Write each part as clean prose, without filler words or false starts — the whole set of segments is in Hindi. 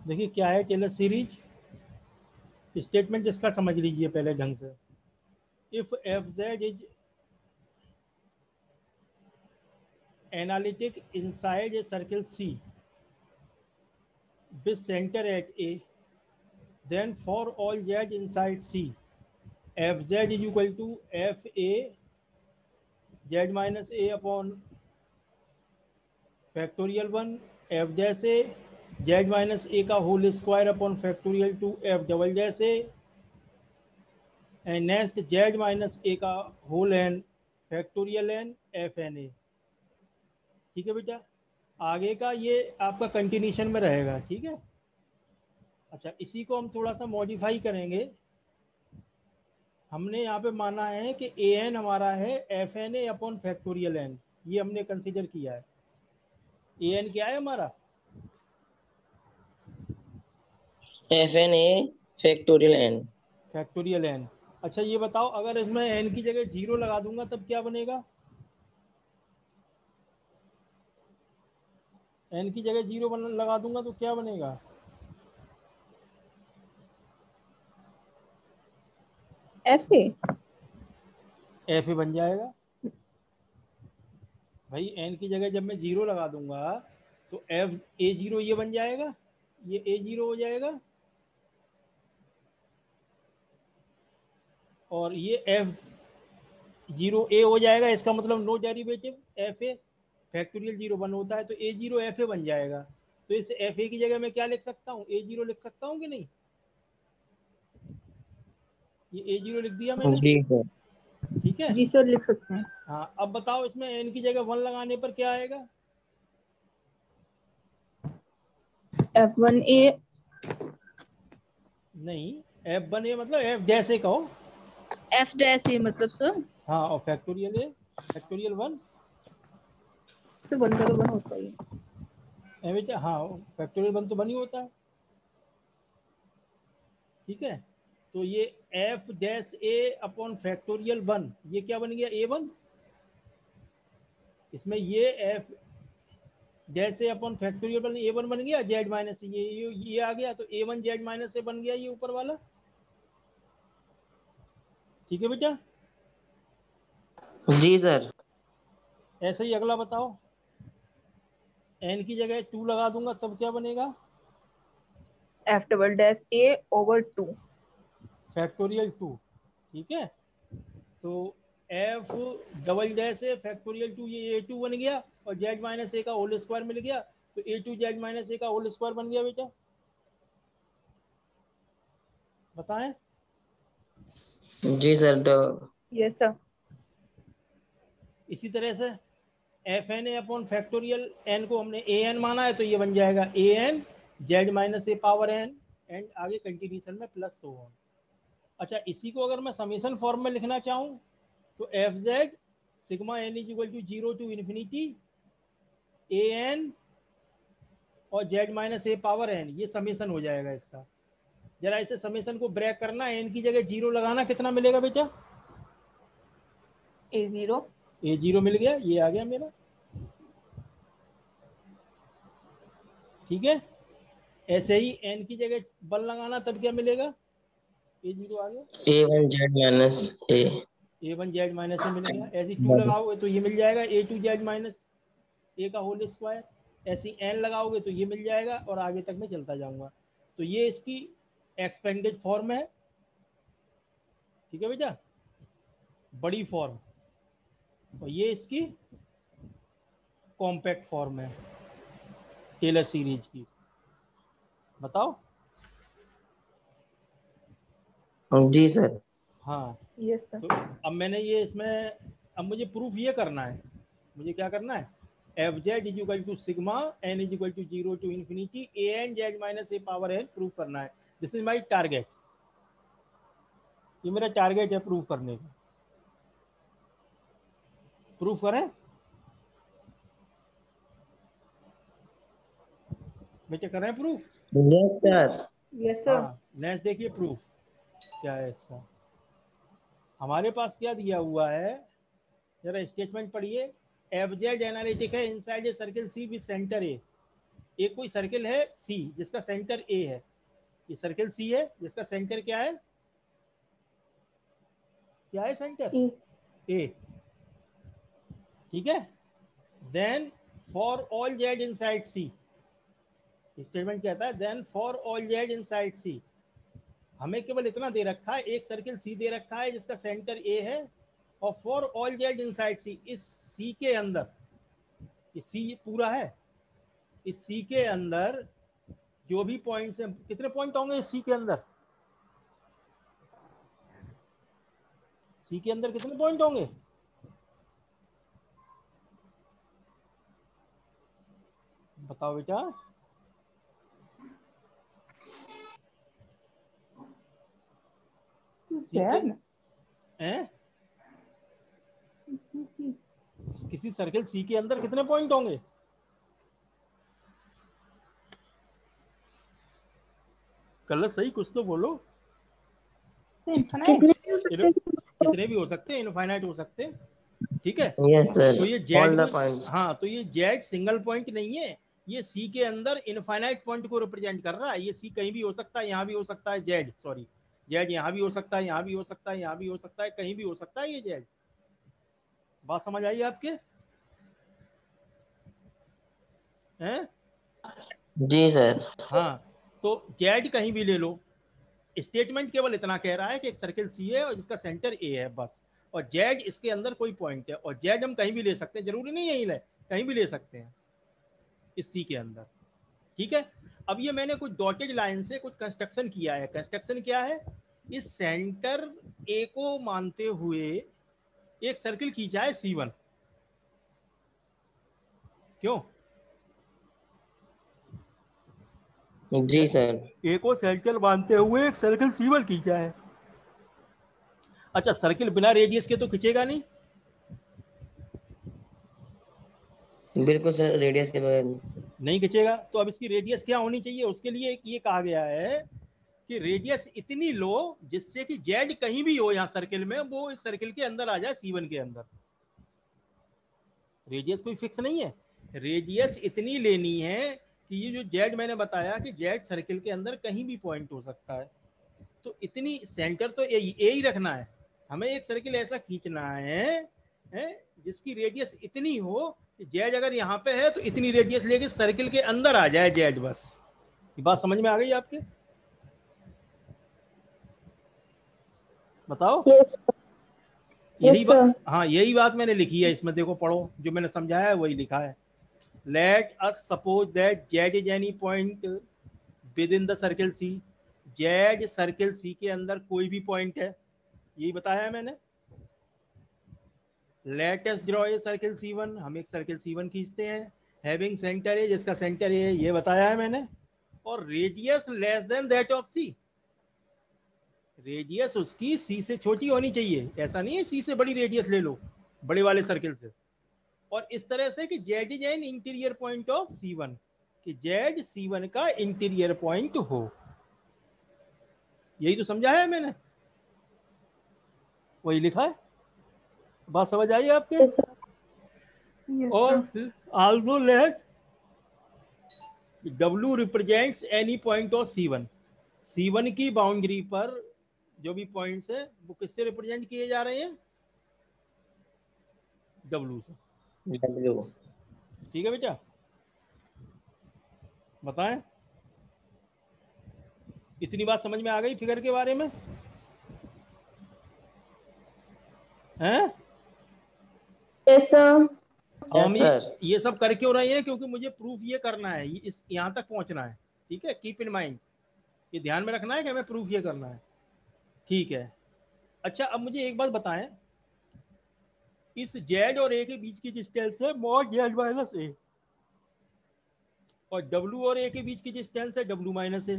देखिए क्या है टेलर सीरीज, स्टेटमेंट इसका समझ लीजिए पहले ढंग से। If f z is analytic inside a circle C with center at A, then for all z inside C, fz is equal to fa z minus a upon factorial 1 f जैसे z minus a का whole square upon factorial 2 f double जैसे and next z minus a का whole n factorial n f N a. ठीक है बेटा, आगे का ये आपका कंटिन्यूशन में रहेगा। ठीक है, अच्छा इसी को हम थोड़ा सा मॉडिफाई करेंगे। हमने यहाँ पे माना है कि ए एन हमारा है f N A upon factorial N, ये हमने कंसीडर किया है। ए एन क्या है हमारा? F N a factorial n. Factorial n. अच्छा ये बताओ, अगर इसमें एन की जगह जीरो लगा दूंगा तब क्या बनेगा? एन की जगह जीरो लगा दूंगा तो क्या बनेगा? एफ ए एफ ए बन जाएगा भाई। एन की जगह जब मैं जीरो लगा दूंगा तो एफ ए जीरो ये बन जाएगा, ये ए जीरो हो जाएगा, और ये एफ जीरो ए हो जाएगा। इसका मतलब no derivative, f a factorial zero one होता है तो ए जीरो एफ ए बन जाएगा। तो इस एफ ए की जगह मैं क्या लिख सकता हूँ? ए जीरो लिख सकता हूँ कि नहीं? ये ए जीरो लिख दिया मैंने। जी सर। ठीक है, जी सर लिख सकते हैं। हाँ अब बताओ इसमें एन की जगह वन लगाने पर क्या आएगा? एफ वन ए नहीं, एफ वन ए मतलब एफ जैसे कहो। एफ डैश ए मतलब सर। हाँ, और फैक्टोरियल ए फैक्टोरियल वन सर वन का तो वन होता ही है। बेटा, हाँ फैक्टोरियल वन तो वन ही होता है। ठीक है, तो ये एफ डैश ए अपॉन फैक्टोरियल वन, ये क्या बन गया? ए वन। इसमें ये एफ जैसे अपन फैक्टोरियल बन ए वन बन गया, जेड माइनस ये आ गया, तो ए वन जेड माइनस ए बन गया ये ऊपर वाला। ठीक है बेटा, जी सर। ऐसे ही अगला बताओ। एन की जगह टू लगा दूंगा तब क्या बनेगा? एफ डबल डैश ए ओवर टू फैक्टोरियल टू। ठीक है, तो एफ डबल डैश ए फैक्टोरियल टू, ये ए टू बन गया और जेड माइनस ए का होल स्क्वायर मिल गया, तो a to z minus a का होल स्क्वायर बन गया बेटा। बताएं। जी सर। Yes sir. इसी तरह से f N A upon factorial n को हमने ए एन माना है तो ये बन जाएगा a n z minus A power n, and आगे कंटिन्यूशन में प्लस सो ऑन। अच्छा इसी को अगर मैं समीशन फॉर्म में लिखना चाहूँ तो f z sigma n is equal to zero to infinity a n और जेड माइनस ए पावर एन, ये समीशन हो जाएगा इसका। जरा इसे समीशन को ब्रेक करना, एन की जगह जीरो लगाना, कितना मिलेगा बेटा? ए जीरो। ए जीरो मिल गया, ये आ गया मेरा। ठीक है, ऐसे ही एन की जगह वन लगाना तब क्या मिलेगा? ए जीरो आ गया, ए वन जेड माइनस ए। ए वन जेड माइनस ए मिल गया। ऐसे टू लगाओगे तो ये मिल जाएगा ए टू जेड माइनस ए का होल स्क्वायर। ऐसी एन लगाओगे तो ये मिल जाएगा, और आगे तक मैं चलता जाऊंगा। तो ये इसकी एक्सपेंडेड फॉर्म है। ठीक है बेटा, बड़ी फॉर्म, और ये इसकी कॉम्पैक्ट फॉर्म है टेलर सीरीज की। बताओ। जी सर। हाँ, यस सर। तो अब मैंने ये इसमें, अब मुझे प्रूफ ये करना है। मुझे क्या करना है? F z is equal to sigma n is equal to zero to infinity a n z minus A power n proof करना है। दिस इज माई टारगेट, ये मेरा टारगेट है प्रूफ करने का। प्रूफ करें बेटे, करें proof? Yes sir. Yes sir. हाँ नेक्स्ट देखिए प्रूफ क्या है इसका। हमारे पास क्या दिया हुआ है, जरा स्टेटमेंट पढ़िए। एफ जेड एनालिटिक है inside a circle C with centre a. एक कोई सर्किल है सी जिसका सेंटर ए है, ये सर्किल सी है जिसका सेंटर क्या है, क्या है सेंटर ए, ठीक है। Then for all z inside C, statement कहता है then for all z inside C, हमें केवल इतना दे रखा है, एक सर्किल सी दे रखा है जिसका सेंटर ए है, और for all z inside C, इस सी के अंदर, ये सी पूरा है, इस सी के अंदर जो भी पॉइंट्स हैं, कितने पॉइंट होंगे इस सी के अंदर, सी के अंदर कितने पॉइंट होंगे, बताओ बेटा। हैं? किसी सर्किल सी के अंदर कितने पॉइंट होंगे, कलर सही कुछ तो बोलो। कितने भी हो सकते हैं, कितने भी हो सकते हैं, इनफाइनाइट हो सकते हैं, ठीक है। यस सर, तो ये ऑल द जेड, पॉइंट्स। हाँ तो ये जेड सिंगल पॉइंट नहीं है, ये सी के अंदर इनफाइनाइट पॉइंट को रिप्रेजेंट कर रहा है। ये सी कहीं भी हो सकता है, यहाँ भी हो सकता है, जेड सॉरी जेड यहाँ भी हो सकता है, यहाँ भी हो सकता है, यहाँ भी हो सकता है, कहीं भी हो सकता है ये जेड। बात समझ आई आपके हैं? जी सर। हाँ, तो जेड कहीं भी ले लो, स्टेटमेंट केवल इतना कह रहा है कि एक सर्किल सी है और जिसका सेंटर ए है बस, और जेड इसके अंदर कोई पॉइंट है, और जेड हम कहीं भी ले सकते हैं, जरूरी नहीं यही ले, कहीं भी ले सकते हैं इस सी के अंदर, ठीक है। अब ये मैंने कुछ डॉटेड लाइन से कुछ कंस्ट्रक्शन किया है। कंस्ट्रक्शन क्या है, इस सेंटर ए को मानते हुए एक सर्किल खींचा है C1, क्यों, जी सर। ए को सर्किल मानते हुए एक सर्किल C1 खींचा है। अच्छा, सर्किल बिना रेडियस के तो खींचेगा नहीं, बिल्कुल सर, रेडियस के बगैर नहीं खींचेगा। तो अब इसकी रेडियस क्या होनी चाहिए, उसके लिए ये कहा गया है कि रेडियस इतनी लो जिससे कि जेड कहीं भी हो यहाँ सर्किल में, वो इस सर्किल के अंदर आ जाए C1 के अंदर। रेडियस कोई फिक्स नहीं है, रेडियस इतनी लेनी है कि ये जो जेड मैंने बताया कि जेड सर्किल के अंदर कहीं भी पॉइंट हो सकता है, तो इतनी सेंटर तो ए ही रखना है। हमें एक सर्किल ऐसा खींचना है जिसकी रेडियस इतनी हो कि जेड अगर यहाँ पे है तो इतनी रेडियस लेके सर्किल के अंदर आ जाए जेड, बस। ये बात समझ में आ गई आपके, बताओ। यस यही बात, सर। हाँ यही बात मैंने लिखी है इसमें, देखो पढ़ो, जो मैंने समझाया है वही लिखा है। Let us suppose that Z is any point within the circle C, Z circle C के अंदर कोई भी पॉइंट है, यही बताया है मैंने। Let us draw a circle C1, हम एक सर्किल C1 खींचते हैं, हैविंग सेंटर ए, जिसका सेंटर ए है, ये बताया है मैंने, और radius less than that of C, radius उसकी सी से छोटी होनी चाहिए, ऐसा नहीं है सी से बड़ी रेडियस ले लो बड़े वाले सर्किल से, और इस तरह से कि Z is an interior point of C1, कि जेड C1 का इंटीरियर पॉइंट हो। यही तो समझा है मैंने, वही लिखा है। बात समझ आई आपके? Yes sir. और also let W represents any point of C1, C1 की बाउंड्री पर जो भी पॉइंट्स है वो किससे रिप्रेजेंट किए जा रहे हैं, W से, डब्ल्यू। ठीक है बेटा, बताएं। इतनी बात समझ में आ गई फिगर के बारे में हैं? Yes sir. हम यस सर। ये सब कर क्यों रहे हैं, क्योंकि मुझे प्रूफ ये करना है, इस यहाँ तक पहुंचना है, ठीक है। कीप इन माइंड, ये ध्यान में रखना है कि हमें प्रूफ ये करना है, ठीक है। अच्छा, अब मुझे एक बात बताएं, इस जेड और ए के बीच की डिस्टेंस है मॉड जेड माइनस ए, और W और A के बीच की डिस्टेंस है W माइनस ए,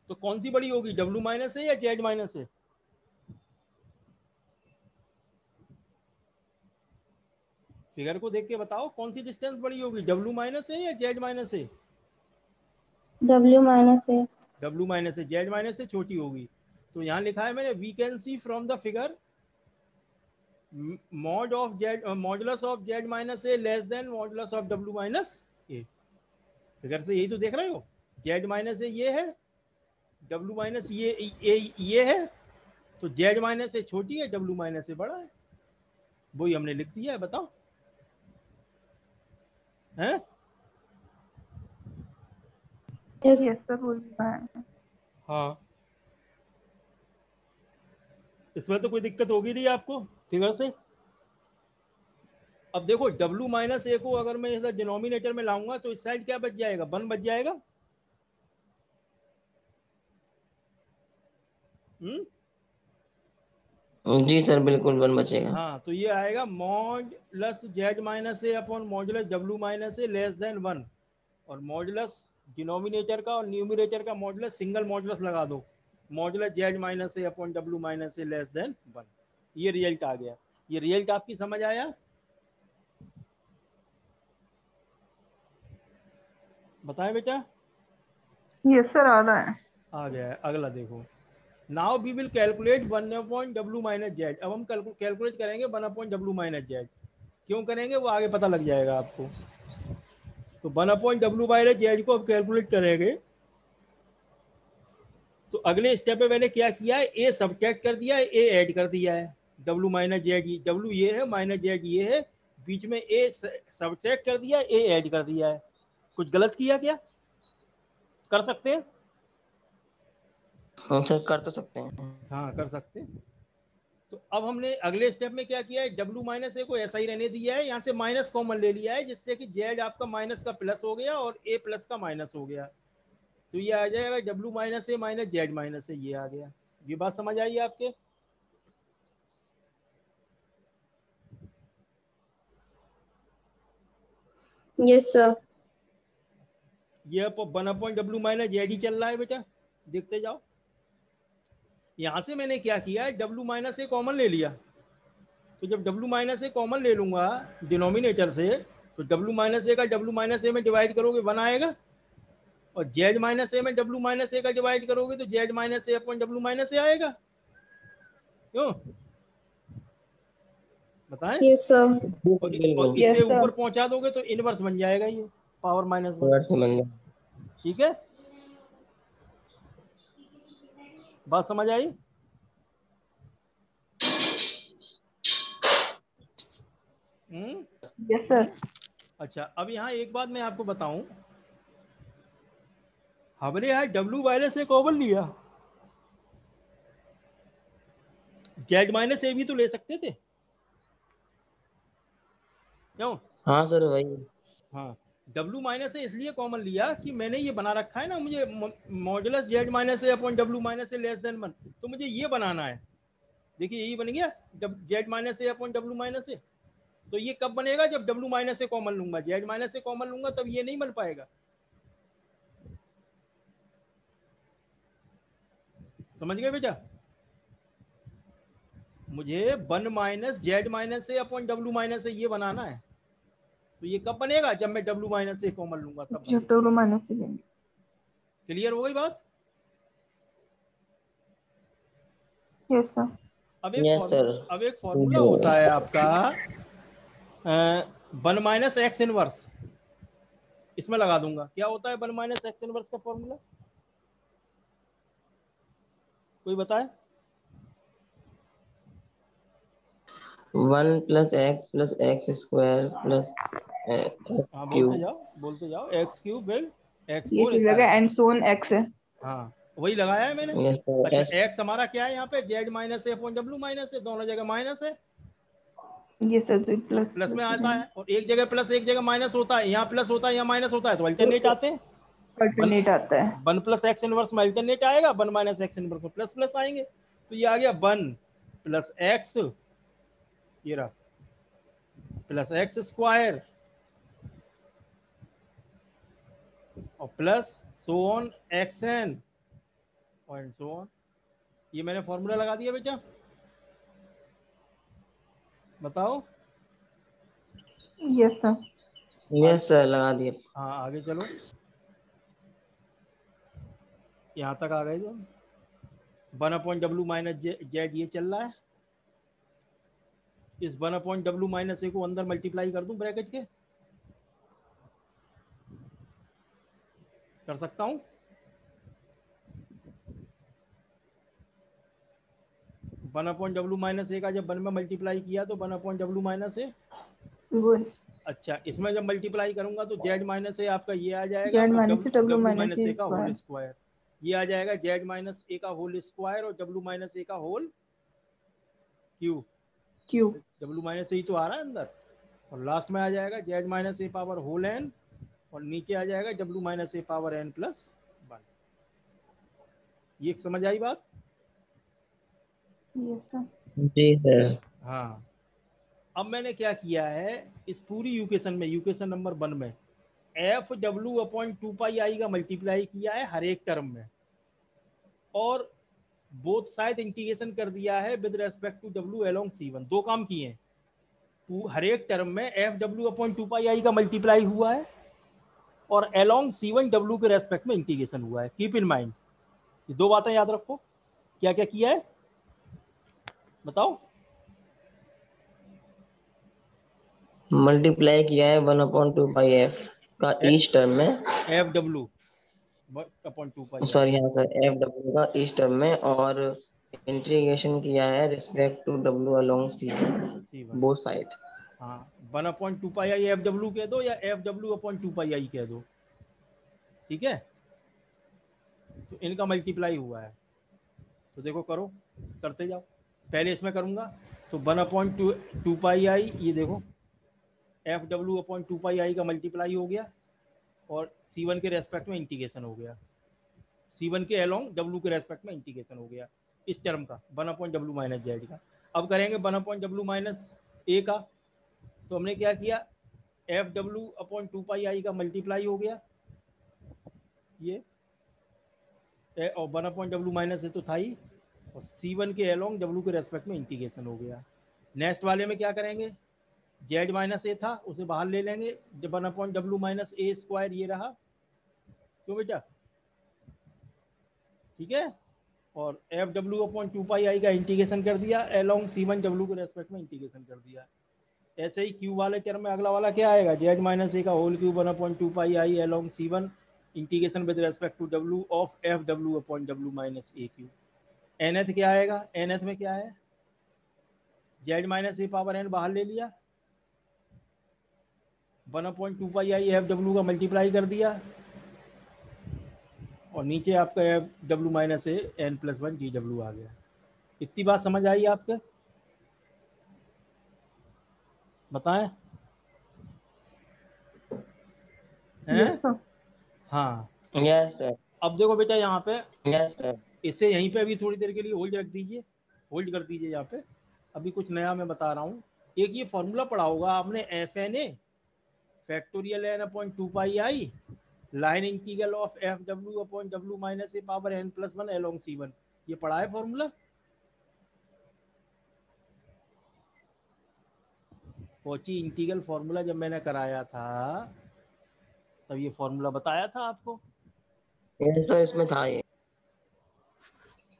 तो कौन सी बड़ी होगी, W माइनस ए या जेड माइनस ए? फिगर को देख के बताओ कौन सी डिस्टेंस बड़ी होगी, W माइनस ए या z minus a? W minus a. W minus a, z minus से छोटी होगी। तो यहाँ लिखा है मैंने, we can see from the figure mod of z, modulus of z minus a less than modulus of W minus a. Figure से यही तो देख रहे हो, जेड माइनस ए ये है, डब्ल्यू माइनस ये है, तो जेड माइनस ए छोटी है, डब्ल्यू माइनस ए बड़ा है, वही हमने लिख दिया है। बताओ हैं? यस। यस सर, हो रहा है। हाँ, इसमें तो कोई दिक्कत होगी नहीं आपको फिगर से। अब देखो डब्ल्यू माइनस ए को अगर मैं इधर डिनोमिनेटर में लाऊंगा तो इस साइड क्या बच जाएगा, 1 बच जाएगा। हम्म, जी सर, बिल्कुल 1 बचेगा। हाँ, तो ये आएगा modulus Z minus A upon modulus W minus a less then 1, और मॉडुलस डिनोमिनेटर का और न्यूमिनेटर का मॉडुलस सिंगल मॉडुलस लगा दो, modulus Z minus A upon W minus a less then 1। ये रिजल्ट आ गया। ये रिजल्ट आपकी समझ आया? बताएं बेटा। यस सर, आ रहा है। आ गया है। अगला देखो, now we will calculate 1 upon W minus z. अब हम कैलकुलेट करेंगे 1 अपॉन डब्ल्यू माइनस जेड। क्यों करेंगे वो आगे पता लग जाएगा आपको। तो 1 अपॉन डब्ल्यू माइनस जेड को अब कैलकुलेट करेंगे। तो अगले स्टेप में मैंने क्या किया है, ए सब्ट्रैक्ट कर दिया है, ए ऐड कर दिया है। डब्ल्यू माइनस जेड, डब्ल्यू ये है, माइनस जेड ये है, बीच में ए सब्ट्रैक्ट कर दिया, ए ऐड कर दिया है। कुछ गलत किया क्या? कर सकते हैं? हाँ सर, कर तो सकते हैं। हाँ, कर सकते हैं। तो अब हमने अगले स्टेप में क्या किया है, डब्ल्यू माइनस ए को ऐसा ही रहने दिया है, यहाँ से माइनस कॉमन ले लिया है, जिससे कि जेड आपका माइनस का प्लस हो गया और ए प्लस का माइनस हो गया। तो ये आ जाएगा डब्ल्यू माइनस ए माइनस जेड माइनस ए, ये आ गया। ये बात समझ आई आपके? Yes sir. ये 1 अपॉइंट डब्ल्यू माइनस जेड ही चल रहा है बेटा, देखते जाओ। यहाँ से मैंने क्या किया है, डब्ल्यू माइनस ए कॉमन ले लिया। तो जब डब्ल्यू माइनस ए कॉमन ले लूंगा डिनोमिनेटर से, तो डब्ल्यू माइनस ए का डब्ल्यू माइनस ए में डिवाइड करोगे 1 आएगा, और जेड माइनस ए में डब्ल्यू माइनस ए का डिवाइड करोगे तो जेड माइनस ए अपॉन डब्ल्यू माइनस ए आएगा। क्यों? बताएं। Yes sir. और बिल्कुल। इससे यस सर। ऊपर पहुंचा दोगे तो इनवर्स बन जाएगा ये, पावर -1। वर्ड समझ गया। ठीक है, बात समझ आई? हम्म। Yes sir. अच्छा, अब यहाँ एक बात मैं आपको बताऊं, हमने यहाँ डब्ल्यू माइनस ए कॉमन लिया, जेड माइनस ए भी तो ले सकते थे। क्यों? हाँ सर, वही। हाँ, डब्ल्यू माइनस ए इसलिए कॉमन लिया कि मैंने ये बना रखा है ना, मुझे modulus Z minus A upon W minus a less then 1, तो मुझे ये बनाना है। देखिए यही बन गया, जब जेड माइनस ए अपॉन डब्ल्यू माइनस ए। तो ये कब बनेगा, जब डब्ल्यू माइनस ए कॉमन लूंगा, जेड माइनस ए कॉमन लूंगा तब ये नहीं बन पाएगा। समझ गए बेटा? मुझे 1 माइनस जेड माइनस ए अपॉन डब्ल्यू माइनस ए ये बनाना है। तो ये कब बनेगा, जब मैं डब्ल्यू माइनस ए कॉमन लूंगा तब जो बनेगा। टोलो माइनस से लेंगे। क्लियर हो गई बात? Yes sir. Yes sir. अब एक फॉर्मूला होता है आपका 1 माइनस एक्स इनवर्स। इसमें लगा दूंगा, क्या होता है 1 माइनस एक्स इनवर्स का फॉर्मूला, कोई बताए? 1 + x + x² हाँ, क्यूब। बोलते जाओ, एक्स क्यूब फिर एक्स ये फोर चीज लगा स्क्वायर। एंड सोन एक्स है। हाँ, वही लगाया है मैंने। Yes sir. अच्छा, एस। एक्स हमारा क्या है यहाँ पे, जेड माइनस ए अपॉन डब्ल्यू माइनस ए, दोनों जगह माइनस है, ये सर तो तो प्लस प्लस में प्लस हो आता है, जाएंगे। और एक जगह प्लस एक जगह माइनस होता है, यहाँ प्लस होता है यहाँ माइनस होता है, तो अल्टरनेट तो आते हैं। वन अल्टरनेट आता है। 1 प्लस एक्स इनवर्स में अल्टरनेट आएगा, 1 माइनस एक्स इनवर्स में प्लस प्लस आएंगे। तो ये आ गया 1 प्लस एक्स, ये रहा, प्लस एक्स स्क्वायर, और plus so on x n और सो ऑन। ये मैंने फॉर्मूला लगा दिया बेटा, बताओ। Yes sir. आगे, यस सर, लगा दिए। हाँ आगे चलो, यहाँ तक आ गए जो 1 अपॉइंट डब्ल्यू माइनस जेड ये चल रहा है। इस 1 अपॉइंट डब्ल्यू माइनस ए को अंदर मल्टीप्लाई कर दूं ब्रैकेट के, कर सकता हूँ? One upon W minus a का जब 1 में मल्टीप्लाई किया तो 1 अपॉइंट डब्ल्यू माइनस ए। अच्छा, इसमें जब मल्टीप्लाई करूंगा तो जेड माइनस ए आपका ये आ जाएगा, जेड और minus W minus minus a का होल स्क्वायर। स्क्वायर ये आ जाएगा, जेड माइनस ए का होल स्क्वायर और डब्ल्यू माइनस ए का होल क्यू। डब्ल्यू माइनस ए तो आ रहा है अंदर, और लास्ट में आ जाएगा जेड माइनस ए पावर होल एन, और नीचे आ जाएगा डब्ल्यू माइनस ए पावर एन प्लस 1। ये समझ आई बात? जी सर। हाँ, अब मैंने क्या किया है, इस पूरी यूकेशन में, यूकेशन नंबर 1 में एफ डब्ल्यू अपॉइंट 2 पाई आई का मल्टीप्लाई किया है हर एक टर्म में, और बोथ साइड इंटीग्रेशन कर दिया है with respect to W along C1। दो काम किए हैं, हर एक टर्म में एफ डब्ल्यू अपॉइंट 2 पाई आई का मल्टीप्लाई हुआ है, और अलोंग C1 डब्ल्यू के रेस्पेक्ट में इंटीग्रेशन हुआ है। कीप इन माइंड, ये दो बातें याद रखो। क्या क्या किया है बताओ? मल्टीप्लाई किया है 1/2 पाई एफ का ईच टर्म में, एफ डब्ल्यू अपॉइंट 2 पाई आई, सॉरी हाँ सर, एफ डब्ल्यू का ईच टर्म में, और इंटीग्रेशन किया है respect to W along C1। Both side. हाँ, 1/2 पाई आई एफ डब्ल्यू कह दो या एफ डब्ल्यू अपॉइंट 2 पाई आई कह दो, ठीक है? तो इनका मल्टीप्लाई हुआ है, तो देखो करो, करते जाओ। पहले इसमें करूंगा तो 1/2 पाई आई, ये देखो एफ डब्ल्यू अपॉइंट 2 पाई आई का मल्टीप्लाई हो गया, और C1 के रेस्पेक्ट में इंटीग्रेशन हो गया, C1 के अलोंग डब्ल्यू के रेस्पेक्ट में इंटीग्रेशन हो गया इस टर्म का 1/W माइनस जेड का। अब करेंगे 1/W माइनस ए का, तो हमने क्या किया, एफ डब्ल्यू अपॉइंट 2 पाई आई का मल्टीप्लाई हो गया ये, और 1/W माइनस ए तो था ही, और C1 के अलोंग डब्ल्यू के रेस्पेक्ट में इंटीग्रेशन हो गया। नेक्स्ट वाले में क्या करेंगे, जेड माइनस ए था उसे बाहर ले लेंगे, 1/W माइनस ए स्क्वायर ये रहा, क्यों बेटा, ठीक है? और एफ डब्ल्यू अपॉइंट 2 पाई आई का इंटीग्रेशन कर दिया, अलोंग C1 डब्ल्यू के रेस्पेक्ट में इंटीग्रेशन कर दिया। ऐसे ही क्यू वाले टर्म में अगला वाला क्या आएगा, जेड माइनस ए का whole cube 1/2 pi I along C1 integration with respect to W of F डब्ल्यू अपॉइंट डब्ल्यू माइनस ए क्यू। nth क्या आएगा, nth में क्या है, जेड माइनस ए पावर एन बाहर ले लिया, 1/2 पाई आई एफ डब्ल्यू का मल्टीप्लाई कर दिया, और नीचे आपका F W minus A N plus 1 D W आ गया। इतनी बात समझ आई आपके? बताएं हैं? Yes sir. हाँ, यस सर। अब देखो बेटा यहाँ पे, यस सर। इसे यहीं पे अभी थोड़ी देर के लिए होल्ड रख दीजिए, होल्ड कर दीजिए यहाँ पे, अभी कुछ नया मैं बता रहा हूँ। एक ये फॉर्मूला पढ़ा होगा आपने, F N a factorial n upon 2 pi I line integral of F डब्ल्यू अपॉइंट डब्ल्यू माइनस ए power N plus 1 along C1। ये पढ़ा है फॉर्मूला? कोची इंटीग्रल फॉर्मूला जब मैंने कराया था तब ये फॉर्मूला बताया था आपको। यस सर, इसमें था ये।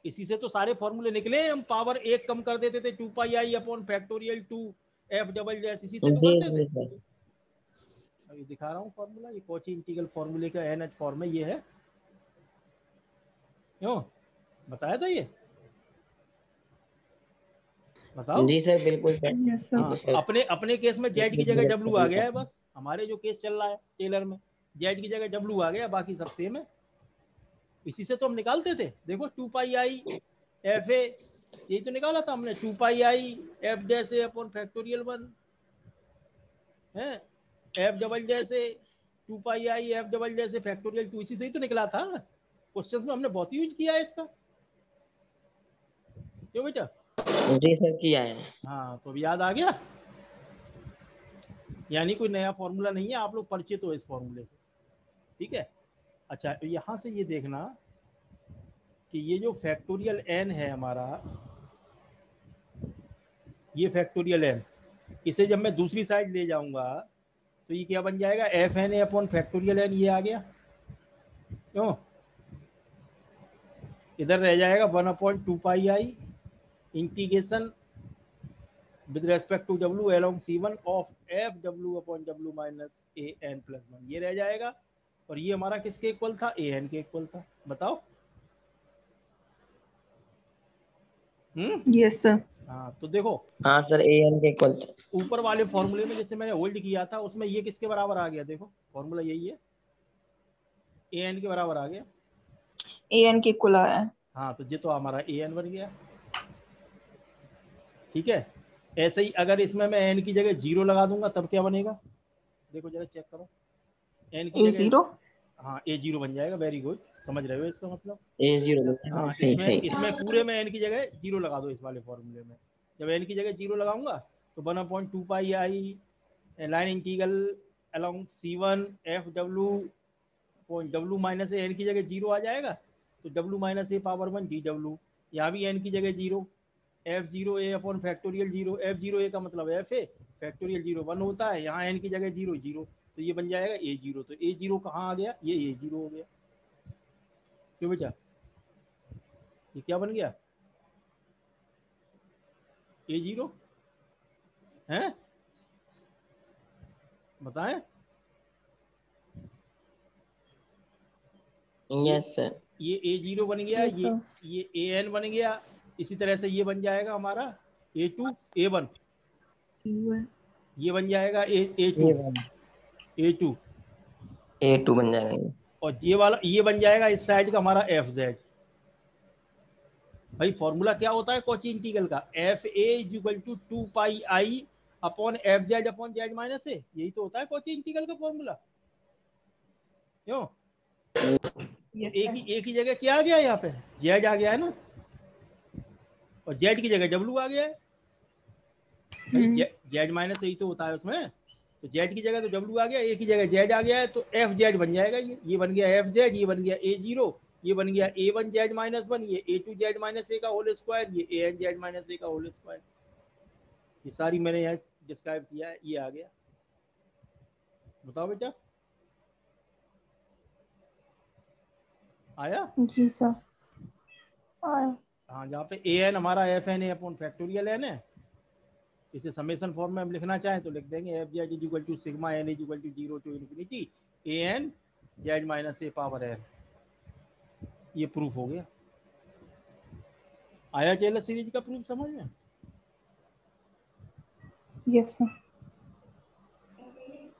इसी से तो सारे फॉर्मूले निकले, हम पावर एक कम कर देते थे 2 pi I upon factorial 2 F double जैस, इसी से तो जी करते थे। जी सर। अभी दिखा रहा हूँ फॉर्मूला, ये कोची इंटीग्रल फॉर्मूले का एनएच फॉर्म है, ये है, क्यों बताया था ये, बताओ? जी सर, बिल्कुल सर। यस हाँ, सर। अपने अपने केस में जेड की जगह डब्ल्यू आ गया है, बस हमारे जो केस चल रहा है टेलर में जेड की जगह डब्ल्यू आ गया, बाकी सब सेम है। इसी से तो हम निकालते थे, देखो 2 पाई आई एफ ए, यही तो निकाला था हमने, 2 पाई आई एफ जैसे अपॉन फैक्टोरियल 1 है, एफ डबल जैसे 2 पाई आई एफ डबल जैसे फैक्टोरियल 2, इसी से ही तो निकला था। क्वेश्चंस में हमने बहुत यूज किया है इसका, क्यों बेटा? जी सर, किया है। हाँ, तो अभी याद आ गया, यानी कोई नया फॉर्मूला नहीं है, आप लोग परिचित हो इस फॉर्मूले से, ठीक है? अच्छा, यहाँ से ये देखना कि ये जो फैक्टोरियल एन है हमारा, ये फैक्टोरियल एन, इसे जब मैं दूसरी साइड ले जाऊंगा तो ये क्या बन जाएगा, F N A upon factorial N, ये आ गया, क्यों? इधर रह जाएगा 1/2 pi I integration with respect to W along C1 of F W upon W minus A N plus 1, ये रह जाएगा। और ये हमारा किसके इक्वल था, ए एन के इक्वल था। बताओ। Yes sir. हाँ तो देखो हाँ सर, ए एन के इक्वल। ऊपर वाले फॉर्मूले में जैसे मैंने होल्ड किया था उसमें ये किसके बराबर आ गया, देखो फॉर्मूला यही है, ए एन के बराबर आ गया। ए एन के इक्वल आया है। हाँ तो ये तो हमारा ए एन बन गया। ठीक है, ऐसे ही अगर इसमें मैं एन की जगह 0 लगा दूंगा तब क्या बनेगा, देखो जरा चेक करो। एन की ए जगह, जीरो। हाँ ए 0 बन जाएगा। वेरी गुड, समझ रहे हो इसका मतलब। ए जीरो। हाँ सही इसमें सही। इसमें पूरे में एन की जगह 0 लगा दो इस वाले फॉर्मूले में। जब एन की जगह 0 लगाऊंगा तो 1/2 pi I line integral along C1 F W point W minus N की जगह 0 आ जाएगा, तो डब्ल्यू माइनस ए पावर 1 डी डब्ल्यू। यहाँ भी एन की जगह 0, F 0 A upon factorial 0, F 0 A का मतलब एफ ए, फैक्टोरियल 0 1 होता है, यहाँ एन की जगह 0 0, तो ये बन जाएगा ए 0। तो ए 0 कहाँ आ गया, ये ए 0 हो गया। क्यों बेटा, ये क्या बन गया, ए 0 है, बताएं। Yes sir. ये ए 0 बन गया, यस सर। ये ए एन बन गया। इसी तरह से ये बन जाएगा हमारा ए 2 ए 1, ये बन जाएगा ए 2 ए 2, ए टू बन जाएगा ये। और ये वाला ये बन जाएगा इस साइड का हमारा एफ जेड। भाई फॉर्मूला क्या होता है कॉची इंटीग्रल का, F A is equal to 2 pi I upon F Z upon Z minus A, यही तो होता है कॉची इंटीग्रल का फॉर्मूला। क्यों, तो एक ही जगह क्या आ गया, यहाँ पे जेड आ गया है ना, और जेड की जगह डब्ल्यू आ गया है। भाई जेड माइनस यही तो होता है उसमें, तो जेड की जगह तो डब्ल्यू आ गया, ए की जगह जेड आ गया है, तो एफ जेड बन जाएगा। ये बन गया एफ जेड, ये बन गया ए 0, ये बन गया ए 1 जेड माइनस 1, ये ए 2 जेड माइनस ए का होल स्क्वायर, ये ए एन जेड माइनस ए का होल स्क्वायर। ये सारी मैंने यहाँ डिस्क्राइब किया है, ये आ गया। बताओ बेटा, आया। जी सर आया। हाँ, जहाँ पे ए एन हमारा f N A upon factorial n है, इसे समेशन फॉर्म में हम लिखना चाहें तो लिख देंगे f z is equal to sigma n is equal to 0 to infinity a n z minus A power n. ये प्रूफ हो गया। आया टेलर सीरीज का प्रूफ समझ में। Yes sir.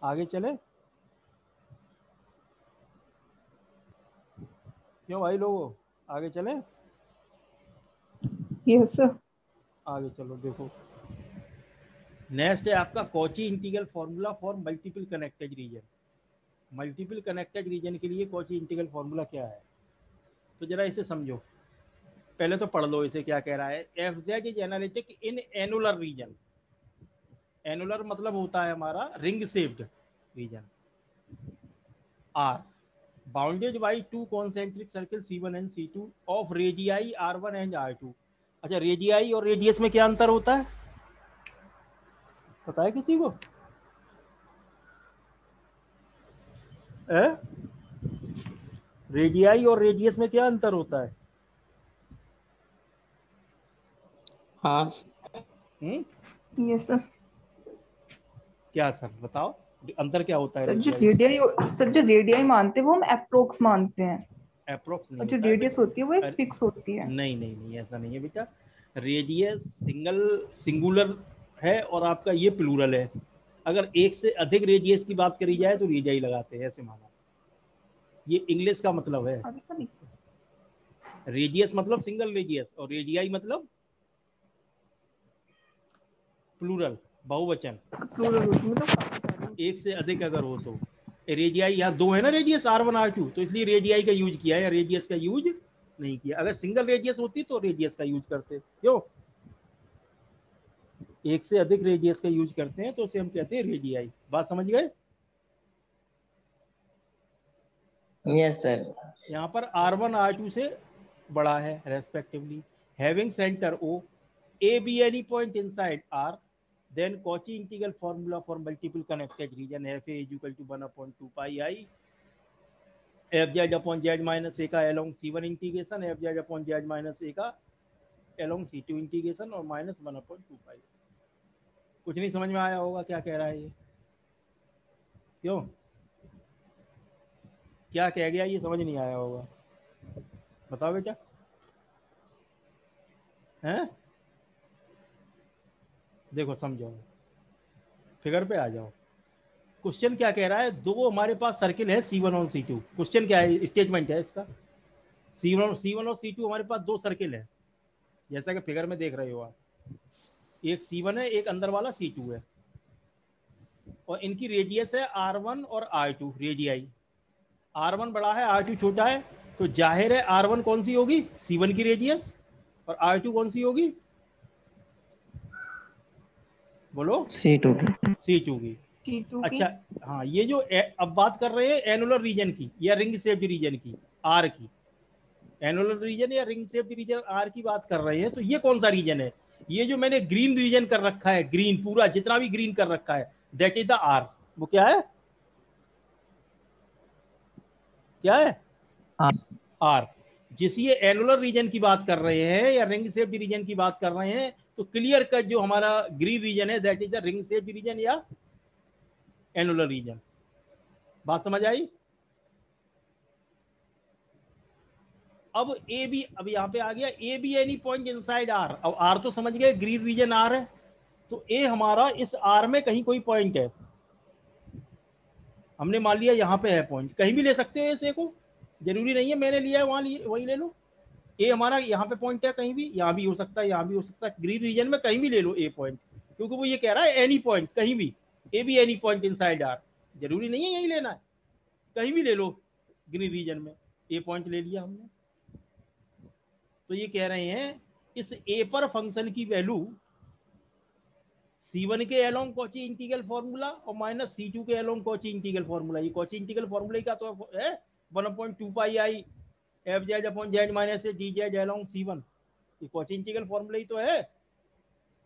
आगे चले, क्यों भाई लोगों, आगे चले। Yes sir. आगे चलो, देखो नेक्स्ट है आपका Cauchy integral formula for multiple connected region. Multiple connected region के लिए कॉची इंटीग्रल फॉर्मूला क्या है, तो जरा इसे समझो। पहले तो पढ़ लो इसे क्या कह रहा है, f z is analytic in annular region. Annular मतलब होता है हमारा ring shaped region R, bounded by 2 concentric circle C1 and C2 of radii R1 and R2। अच्छा, रेडियाई और रेडियस में क्या अंतर होता है, पता है किसी को? रेडियाई और रेडियस में क्या अंतर होता है? हाँ यस सर। क्या सर बताओ, अंतर क्या होता है? सर जो रेडियाई मानते हैं वो हम अप्रोक्स मानते हैं, अप्रोक्स नहीं और जो होता है रेडियस होती है वो एक फिक्स होती है। नहीं नहीं नहीं, ऐसा नहीं है बेटा। रेडियस सिंगुलर है और आपका ये प्लूरल है। अगर एक से अधिक रेडियस की बात करी जाए तो रेडियाई लगाते हैं, ऐसे माना। ये इंग्लिश का मतलब है। रेडियस मतलब सिंगल रेडियस और रेडियाई मतलब प्लूरल, बहुवचन। प्लूरल मतलब एक से अधिक अगर हो तो। रेडियाई यहाँ 2 है ना, रेडियस R1 R2, तो इसलिए रेडियाई का यूज किया है, रेडियस का यूज नहीं किया। अगर सिंगल रेडियस होती तो रेडियस का यूज करते। क्यों, एक से अधिक रेडियस का यूज करते हैं तो उसे हम कहते हैं रेडियाई। बात समझ गए? Yes sir. यहाँ पर R1 R2 से बड़ा है respectively, having centre O, A be any point inside R, then Cauchy integral formula for multiple connected region Fa is equal to 1/2 pi I Fz upon Z minus A का along C1 integration, Fz upon Z minus A का along C2 इंटीग्रेशन और -1/2 pi। कुछ नहीं समझ में आया होगा क्या कह रहा है ये? क्यों, क्या कह गया ये समझ नहीं आया होगा, बताओ बेटा। हैं, देखो समझो, फिगर पे आ जाओ। क्वेश्चन क्या कह रहा है, दो हमारे पास सर्किल है C1 और C2। क्वेश्चन क्या है, स्टेटमेंट है इसका, C1 और C2 हमारे पास दो सर्किल है, जैसा कि फिगर में देख रहे हो आप। एक C1 है, एक अंदर वाला C2 है, और इनकी रेडियस है R1 और R2 रेडियाई। R1 बड़ा है, R2 छोटा है, तो जाहिर है R1 कौन सी होगी, C1 की रेडियस, और R2 कौन सी होगी, बोलो, C2 C2 की। T2 की। अच्छा, हाँ, ये जो अब बात कर रहे हैं एनुलर रीजन की या रिंग शेप्ड रीजन की, आर की, एनुलर रीजन या रिंग शेप्ड रीजन आर की बात कर रहे हैं, तो ये कौन सा रीजन है, ये जो मैंने ग्रीन रीजन कर रखा है, ग्रीन पूरा जितना भी ग्रीन कर रखा है, दैट इज द आर। वो क्या है, क्या है, आर। जिस ये एनुलर रीजन की बात कर रहे हैं या रिंग शेप्ड रीजन की बात कर रहे हैं, तो क्लियर कट जो हमारा ग्रीन रीजन है that is the ring shaped region या एनुलर रीजन। बात समझ आई। अब ए बी, अब यहाँ पे आ गया a B any point inside R. अब आर तो समझ गए, ग्रीन रीजन आर है, तो ए हमारा इस आर में कहीं कोई पॉइंट है, हमने मान लिया यहाँ पे है पॉइंट, कहीं भी ले सकते हो इस ए को, जरूरी नहीं है मैंने लिया है वहां वही ले लो। ए हमारा यहाँ पे पॉइंट है, कहीं भी, यहाँ भी हो सकता है, यहाँ भी हो सकता है, ग्रीन रीजन में कहीं भी ले लो ए पॉइंट, क्योंकि वो ये कह रहा है एनी पॉइंट, कहीं भी, a B any point inside R, जरूरी नहीं है यही लेना है, कहीं भी ले लो ग्रीन रीजन में, ए पॉइंट ले लिया हमने। तो ये कह रहे हैं इस ए पर फंक्शन की वैल्यू C1 के अलोंग कॉची इंटीग्रल फॉर्मूला और माइनस C2 के अलोंग कॉची इंटीग्रल फॉर्मूला। ये कॉची इंटीग्रल फॉर्मूला का तो है 1/2 पाई आई F Z upon Z minus D Z along C1, ये कॉची इंटीग्रल फॉर्मूला ही तो है।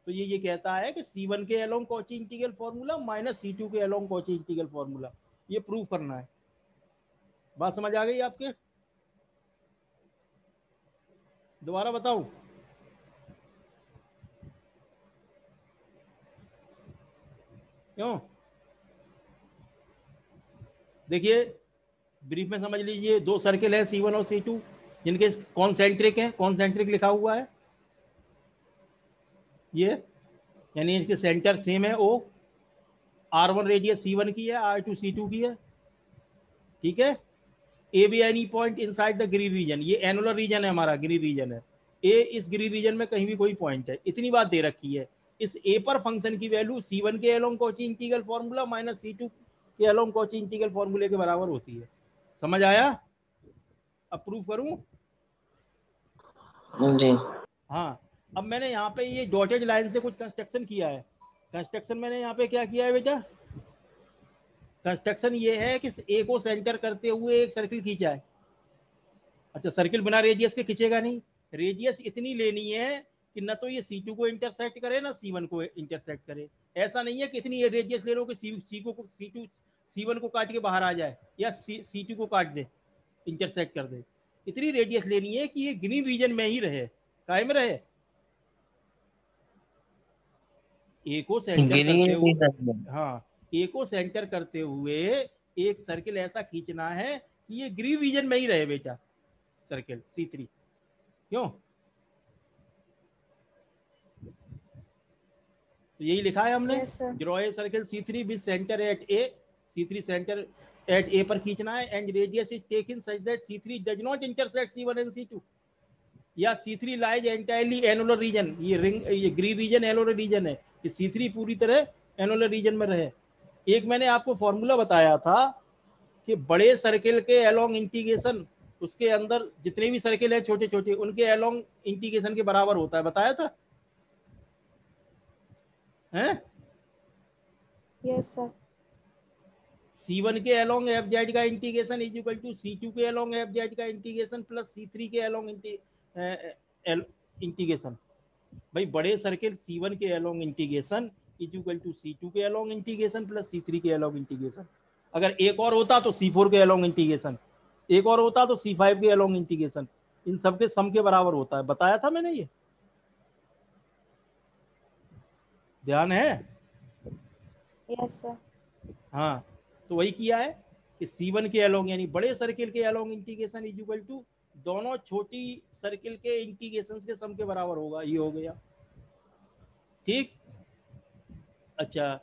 तो ये कहता है कि C1 के along Cauchy integral formula minus C2 के अलोंग कॉची इंटीग्रल फॉर्मूला, ये प्रूव करना है। बात समझ आ गई आपके, दोबारा बताऊं, क्यों, देखिए ब्रीफ में समझ लीजिए, दो सर्किल है C1 और C2 जिनके कॉन्सेंट्रिक हैं, कॉन्सेंट्रिक लिखा हुआ है ये, यानी इसके सेंटर सेम है, ओ R1 रेडियस C1 की है, R2 C2 की है, ठीक है। A B any point inside the green region, ये एनुलर रीजन है हमारा, ग्रीन रीजन है, ए इस ग्रीन रीजन में कहीं भी कोई पॉइंट है, इतनी बात दे रखी है। इस ए पर फंक्शन की वैल्यू C1 के along Cauchy integral formula minus C2 के अलोंग कॉची इंटीग्रल फॉर्मूले के बराबर होती है। समझ आया, अब प्रूफ करूं, जी। हाँ। अब मैंने यहाँ पे ये डॉटेड लाइन से कुछ कंस्ट्रक्शन किया है, कंस्ट्रक्शन मैंने यहाँ पे क्या किया है बेटा, कंस्ट्रक्शन ये है कि ए को सेंटर करते हुए एक सर्किल खींचा है। अच्छा, सर्किल बिना रेडियस के खींचेगा नहीं, रेडियस इतनी लेनी है कि न तो ये C2 को इंटरसेक्ट करे ना C1 को इंटरसेक्ट करे। ऐसा नहीं है कि इतनी रेडियस ले लो कि C2 C1 को काट के बाहर आ जाए या C2 को काट दे, इंटरसेक्ट कर दे। इतनी रेडियस लेनी है कि ये ग्रीन रीजन में ही रहे, कायम रहे। ए को सेंटर करते हुए, ग्रीन हाँ, ए को सेंटर करते हुए एक सर्किल ऐसा खींचना है कि ये ग्रीन रीजन में ही रहे बेटा, सर्किल C3, क्यों, तो यही लिखा है हमने, Yes, sir. Draw a circle C3 with centre at A, C3 centre at A पर खींचना है, and radius is taken such that C3 does not intersect C1 and C2, या C3 lies entirely annular region, ये रिंग, ये ग्रीन रीजन एनुलर रीजन है, कि C3 पूरी तरह एनुलर रीजन में रहे। एक मैंने आपको फॉर्मूला बताया था कि बड़े सर्किल के अलोंग इंटीग्रेशन, उसके अंदर जितने भी सर्किल है छोटे छोटे, उनके अलोंग इंटीग्रेशन के बराबर होता है, बताया था, हैं? Yes, sir. C1 के अलोंग एफ जेड का integration is equal to C2 के अलोंग एफ जेड का इंटीग्रेशन प्लस C3 के अलोंग इंटीग्रेशन। भाई बड़े सर्किल C1 के along integration is equal to C2 के अलोंग इंटीग्रेशन प्लस C3 के अलोंग इंटीग्रेशन। अगर एक और होता तो C4 के अलोंग इंटीग्रेशन, एक और होता तो C5 के अलोंग इंटीग्रेशन, इन सब के सम के बराबर होता है, बताया था मैंने ये, ध्यान है? Yes, sir. हाँ, तो वही किया है कि C1 के अलोंग यानी बड़े सर्किल के along integration is equal to दोनों छोटी सर्किल के इंटीग्रेशन के सम के बराबर होगा। ये हो गया ठीक। अच्छा,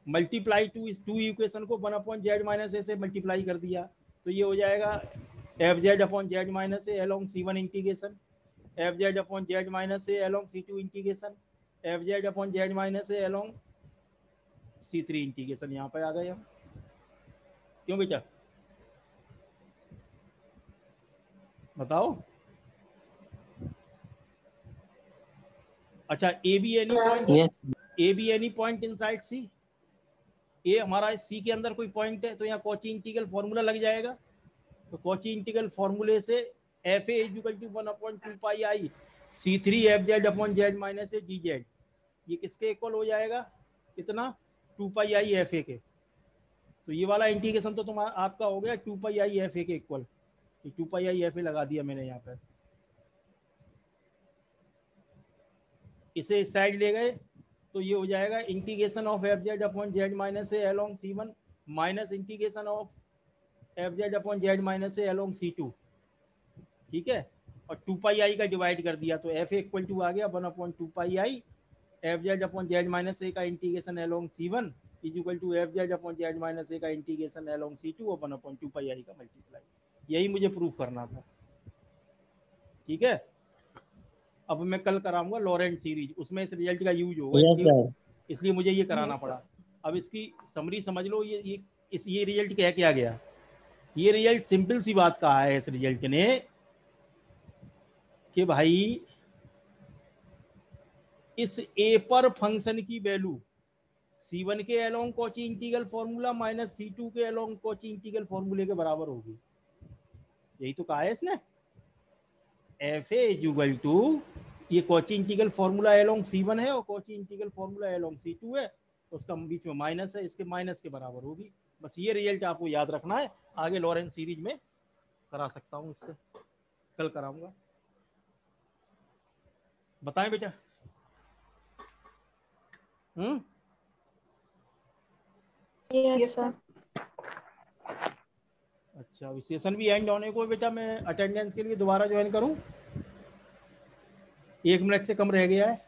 मल्टीप्लाई टू इक्वेशन को 1/z-a से मल्टीप्लाई कर दिया तो ये हो जाएगा fz/z-a along C1 integration, fz/z-a along C2 integration, fz/z-a along C3 integration. यहाँ पे आ गए हम। क्यों बेटा बताओ। अच्छा, A B any point inside C. A हमारा सी के अंदर कोई पॉइंट है तो यहाँ कॉची इंटीग्रल फॉर्मूला लग जाएगा। तो कॉची इंटीग्रल फॉर्मूले से f A is equal to 1/2 pi i C3 fz/z - dz, ये किसके इक्वल हो जाएगा, कितना, 2 पाई आई एफ ए के। तो ये वाला इंटीग्रेशन तो तुम्हारा आपका हो गया 2 पाई आई एफ ए के equal. 2 pi I F A लगा दिया मैंने यहाँ पे। इसे इस साइड ले गए तो ये हो जाएगा integration of fz/z - a along C1 minus integration of fz/z - a along C2। ठीक है, और 2 पाई आई का डिवाइड कर दिया तो एफ इक्वल टू आ गया 1/2 पाई आई fz/z - a का integration along C1 is equal to fz/z - a का इंटीग्रेशन अलोंग C2 और 1/2 पाई आई का मल्टीप्लाई। यही मुझे प्रूफ करना था। ठीक है, अब मैं कल कराऊंगा लॉरेंट सीरीज, उसमें इस रिजल्ट का यूज होगा, इसलिए मुझे ये कराना पड़ा। अब इसकी समरी समझ लो। ये रिजल्ट क्या किया गया। ये रिजल्ट सिंपल सी बात कहा है इस रिजल्ट ने कि भाई इस ए पर फंक्शन की वैल्यू C1 के along Cauchy integral formula minus C2 के अलोंग कॉची इंटीग्रल फॉर्मूले के बराबर होगी। यही तो कहा है इसने। F A is equal to, ये Cauchy integral formula along C1 है और Cauchy integral formula along C2 है, उसका बीच में माइनस है, इसके माइनस के बराबर होगी। बस ये रिजल्ट आपको याद रखना है। आगे लॉरेंट सीरीज में करा सकता हूँ, इससे कल कराऊंगा। बताएं बेटा। Yes sir. अच्छा, अभी सेशन भी एंड होने को बेटा, मैं अटेंडेंस के लिए दोबारा ज्वाइन करूं? 1 मिनट से कम रह गया है।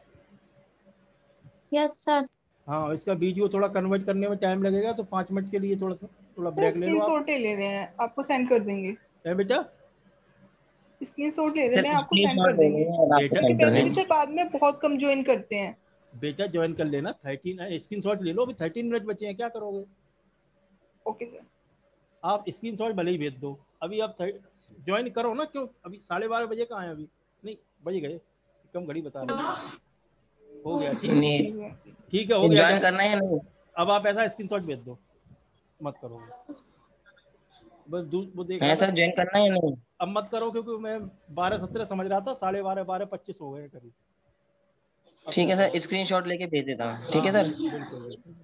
Yes sir. हाँ, इसका वीडियो थोड़ा कन्वर्ट करने में टाइम लगेगा तो 5 मिनट के लिए थोड़ा ब्रेक ले लो। स्क्रीनशॉट ले रहे हैं, आपको सेंड कर देंगे। है बेटा, स्क्रीनशॉट ले रहे हैं, आपको सेंड कर देंगे। क्योंकि सर बाद में बहुत कम ज्वाइन करते हैं। बेटा ज्वाइन कर लेना। 13 स्क्रीनशॉट ले लो। अभी 13 मिनट बचे हैं, क्या करोगे? Okay sir. आप स्क्रीनशॉट भले ही भेज दो। अभी आप ज्वाइन करो ना। क्यों, अभी 12:30 बजे कहाँ है? अभी नहीं बजे गए, कम घड़ी बता रहे। हो गया, ठीक है, हो गया। ज्वाइन करना है नहीं? अब आप ऐसा स्क्रीनशॉट भेज दो, मत करो बस। वो देख ऐसा ज्वाइन करना है नहीं? अब मत करो, क्योंकि मैं 12:17 समझ रहा था, 12:30 12:25 हो गए करीब। ठीक है सर, स्क्रीनशॉट लेके भेज देता हूँ। ठीक है सर। बिल्कुल।